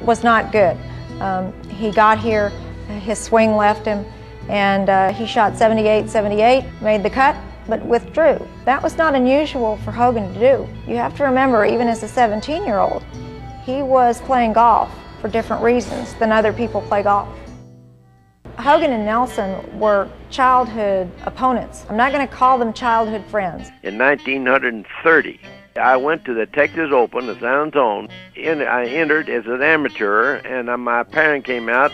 was not good. He got here, his swing left him, and he shot 78, made the cut, but withdrew. That was not unusual for Hogan to do. You have to remember, even as a 17-year-old, he was playing golf for different reasons than other people play golf. Hogan and Nelson were childhood opponents. I'm not going to call them childhood friends. In 1930, I went to the Texas Open, the San Antonio, and I entered as an amateur, and my parent came out.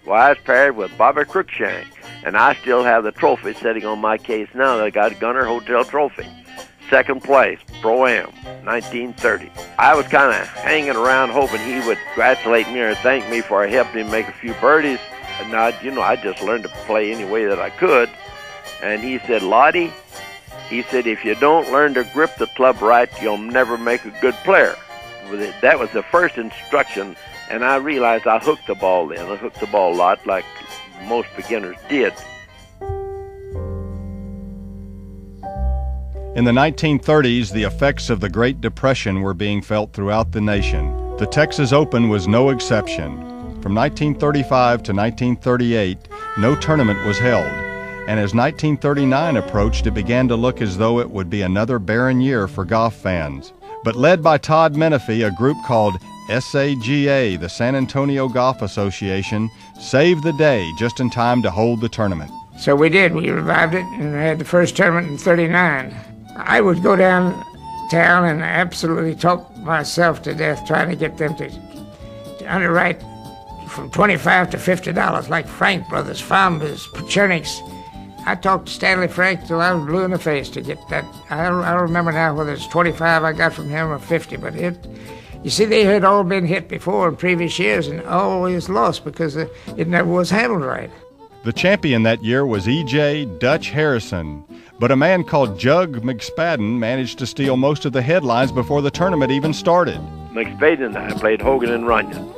Well, I was paired with Bobby Cruikshank, and I still have the trophy sitting on my case now. I got a Gunner Hotel trophy. Second place, Pro-Am, 1930. I was kind of hanging around hoping he would congratulate me or thank me for helping him make a few birdies. And I just learned to play any way that I could. And he said, Lottie, he said, if you don't learn to grip the club right, you'll never make a good player. That was the first instruction, and I realized I hooked the ball then. I hooked the ball a lot, like most beginners did. In the 1930s, the effects of the Great Depression were being felt throughout the nation. The Texas Open was no exception. From 1935 to 1938, no tournament was held, and as 1939 approached, it began to look as though it would be another barren year for golf fans. But led by Todd Menifee, a group called SAGA, the San Antonio Golf Association, saved the day just in time to hold the tournament. So we did. We revived it and had the first tournament in '39. I would go downtown and absolutely talk myself to death trying to get them to underwrite from $25 to $50, like Frank Brothers, Fombas, Pacherniks. I talked to Stanley Frank till I was blue in the face to get that. I don't remember now whether it's 25 I got from him or 50, but you see, they had all been hit before in previous years and always lost because it never was handled right. The champion that year was E.J. Dutch Harrison, but a man called Jug McSpadden managed to steal most of the headlines before the tournament even started. McSpadden and I played Hogan and Runyon,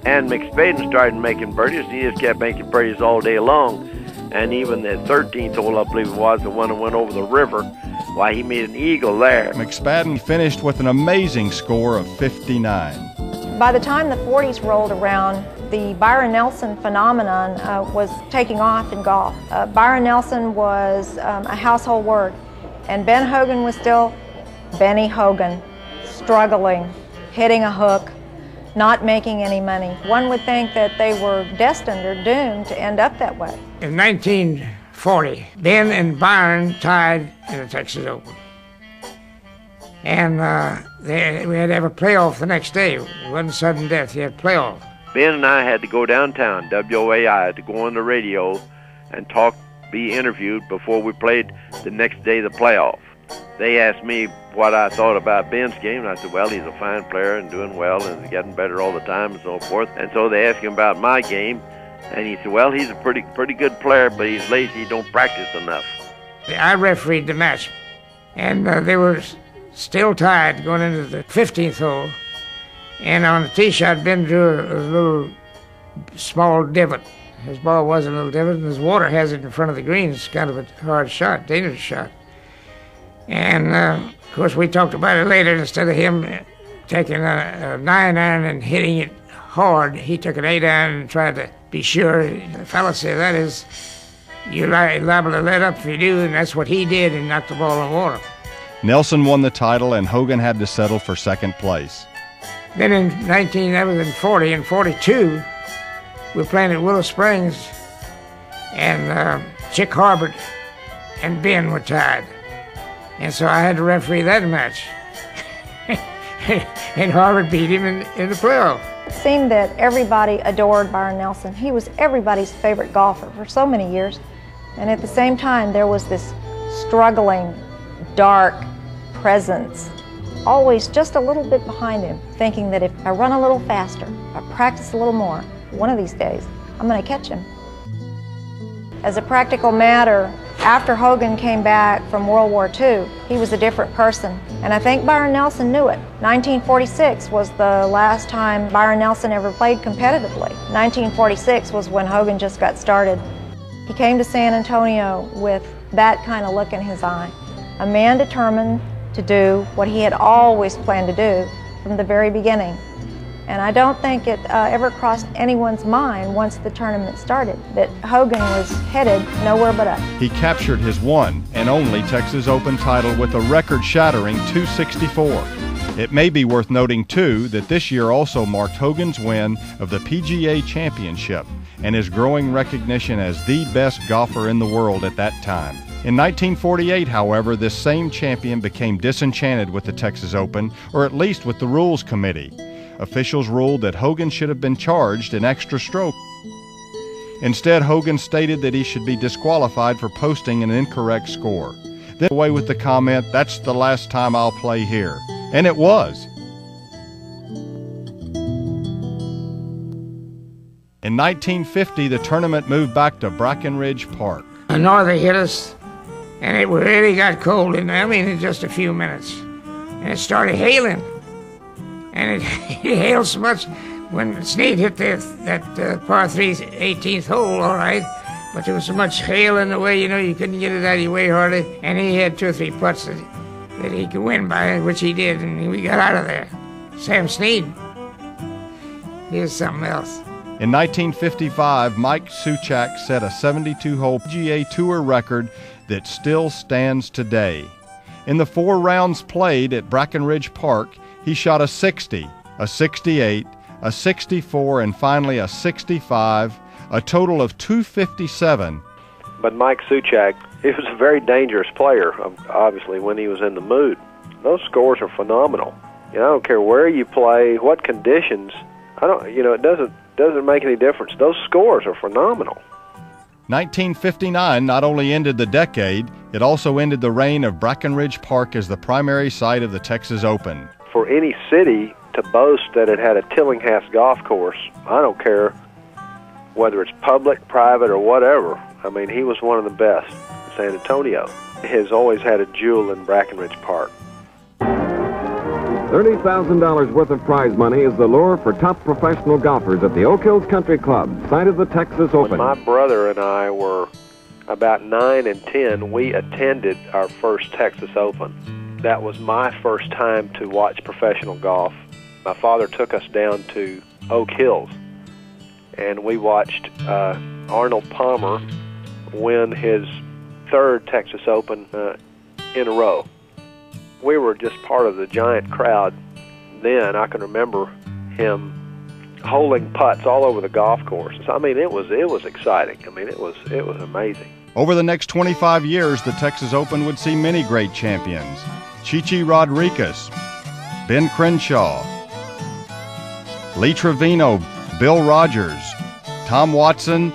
and McSpadden started making birdies. He just kept making birdies all day long, and even the 13th hole, I believe it was, the one that went over the river, why, he made an eagle there. McSpadden finished with an amazing score of 59. By the time the 40s rolled around, the Byron Nelson phenomenon was taking off in golf. Byron Nelson was a household word, and Ben Hogan was still Benny Hogan, struggling, hitting a hook, not making any money. One would think that they were destined or doomed to end up that way. In 1940, Ben and Byron tied in the Texas Open. And we had to have a playoff the next day. It wasn't sudden death, you had playoff. Ben and I had to go downtown, WOAI, to go on the radio and be interviewed before we played the next day the playoff. They asked me what I thought about Ben's game, and I said, well, he's a fine player and doing well and getting better all the time and so forth. And so they asked him about my game, and he said, well, he's a pretty good player, but he's lazy, he don't practice enough. I refereed the match, and they were still tied going into the 15th hole. And on the tee shot, Ben drew a little small divot. His ball was a little divot, and his water hazard in front of the green. It's kind of a hard shot, dangerous shot. And, of course, we talked about it later. Instead of him taking a 9-iron and hitting it hard, he took an 8-iron and tried to be sure. The fella said, that is, you're liable to let up if you do, and that's what he did, and knocked the ball in the water. Nelson won the title, and Hogan had to settle for second place. Then in 1940 and 42, we were playing at Willow Springs, and Chick Harbert and Ben were tied. And so I had to referee that match. And Harbert beat him in the playoff. It seemed that everybody adored Byron Nelson. He was everybody's favorite golfer for so many years. And at the same time, there was this struggling, dark presence, always just a little bit behind him, thinking that if I run a little faster, if I practice a little more, one of these days, I'm going to catch him. As a practical matter, after Hogan came back from World War II, he was a different person, and I think Byron Nelson knew it. 1946 was the last time Byron Nelson ever played competitively. 1946 was when Hogan just got started. He came to San Antonio with that kind of look in his eye, a man determined to do what he had always planned to do from the very beginning, And I don't think it ever crossed anyone's mind once the tournament started that Hogan was headed nowhere but up. He captured his one and only Texas Open title with a record-shattering 264. It may be worth noting, too, that this year also marked Hogan's win of the PGA Championship and his growing recognition as the best golfer in the world at that time. In 1948, however, this same champion became disenchanted with the Texas Open, or at least with the Rules Committee. Officials ruled that Hogan should have been charged an extra stroke. Instead, Hogan stated that he should be disqualified for posting an incorrect score. Then away with the comment, "That's the last time I'll play here." And it was. In 1950, the tournament moved back to Brackenridge Park. A norther hit us, and it really got cold in there, in just a few minutes. And it started hailing. And it hailed so much when Snead hit that par 3 18th hole, all right, but there was so much hail in the way, you couldn't get it out of your way hardly, and he had 2 or 3 putts that he could win by, which he did, and we got out of there. Sam Snead, he was something else. In 1955, Mike Suchak set a 72-hole PGA Tour record that still stands today. In the 4 rounds played at Brackenridge Park, he shot a 60, a 68, a 64, and finally a 65, a total of 257. But Mike Suchak, he was a very dangerous player, obviously, when he was in the mood. Those scores are phenomenal. I don't care where you play, what conditions. It doesn't make any difference. Those scores are phenomenal. 1959 not only ended the decade, it also ended the reign of Brackenridge Park as the primary site of the Texas Open. For any city to boast that it had a Tillinghast golf course, I don't care whether it's public, private, or whatever. He was one of the best in San Antonio. He has always had a jewel in Brackenridge Park. $30,000 worth of prize money is the lure for top professional golfers at the Oak Hills Country Club, site of the Texas Open. When my brother and I were about 9 and 10, we attended our first Texas Open. That was my first time to watch professional golf. My father took us down to Oak Hills, and we watched Arnold Palmer win his 3rd Texas Open in a row. We were just part of the giant crowd then. I can remember him holding putts all over the golf course. It was exciting. It was amazing. Over the next 25 years, the Texas Open would see many great champions. Chichi Rodriguez, Ben Crenshaw, Lee Trevino, Bill Rogers, Tom Watson,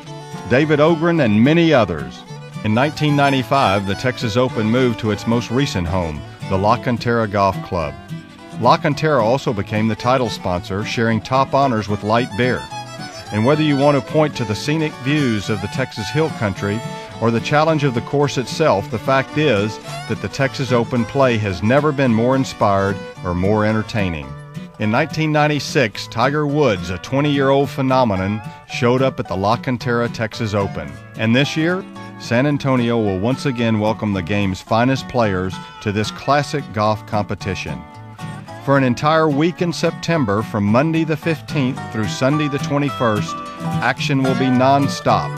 David Ogren, and many others. In 1995, the Texas Open moved to its most recent home, the La Cantera Golf Club. La Cantera also became the title sponsor, sharing top honors with Light Beer. And whether you want to point to the scenic views of the Texas Hill Country or the challenge of the course itself, the fact is that the Texas Open play has never been more inspired or more entertaining. In 1996, Tiger Woods, a 20-year-old phenomenon, showed up at the La Cantera Texas Open. And this year, San Antonio will once again welcome the game's finest players to this classic golf competition. For an entire week in September, from Monday the 15th through Sunday the 21st, action will be non-stop.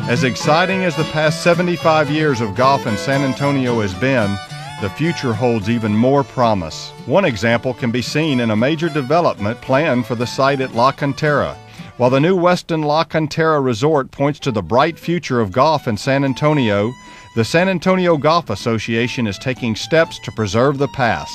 As exciting as the past 75 years of golf in San Antonio has been, the future holds even more promise. One example can be seen in a major development planned for the site at La Cantera. While the new Westin La Cantera Resort points to the bright future of golf in San Antonio, the San Antonio Golf Association is taking steps to preserve the past.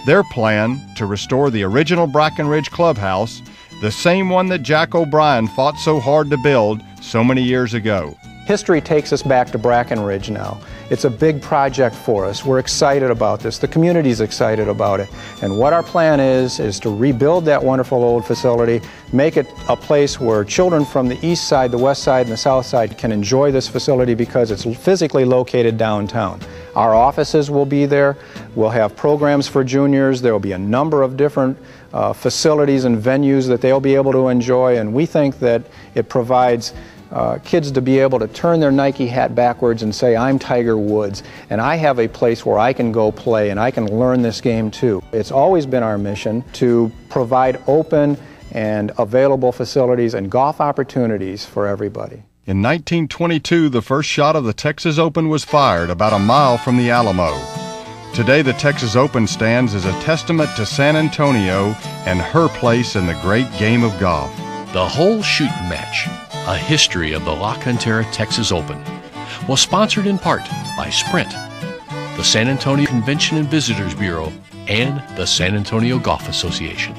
Their plan to restore the original Brackenridge Clubhouse, the same one that Jack O'Brien fought so hard to build so many years ago. History takes us back to Brackenridge now, It's a big project for us. We're excited about this. The community's excited about it. And what our plan is to rebuild that wonderful old facility, make it a place where children from the east side, the west side, and the south side can enjoy this facility because it's physically located downtown. Our offices will be there. We'll have programs for juniors. There will be a number of different facilities and venues that they'll be able to enjoy, and we think that it provides kids to be able to turn their Nike hat backwards and say, I'm Tiger Woods, and I have a place where I can go play and I can learn this game too. It's always been our mission to provide open and available facilities and golf opportunities for everybody. In 1922, the first shot of the Texas Open was fired about a mile from the Alamo. Today, the Texas Open stands as a testament to San Antonio and her place in the great game of golf. The whole Shootin match, a history of the La Cantera Texas Open, was sponsored in part by Sprint, the San Antonio Convention and Visitors Bureau, and the San Antonio Golf Association.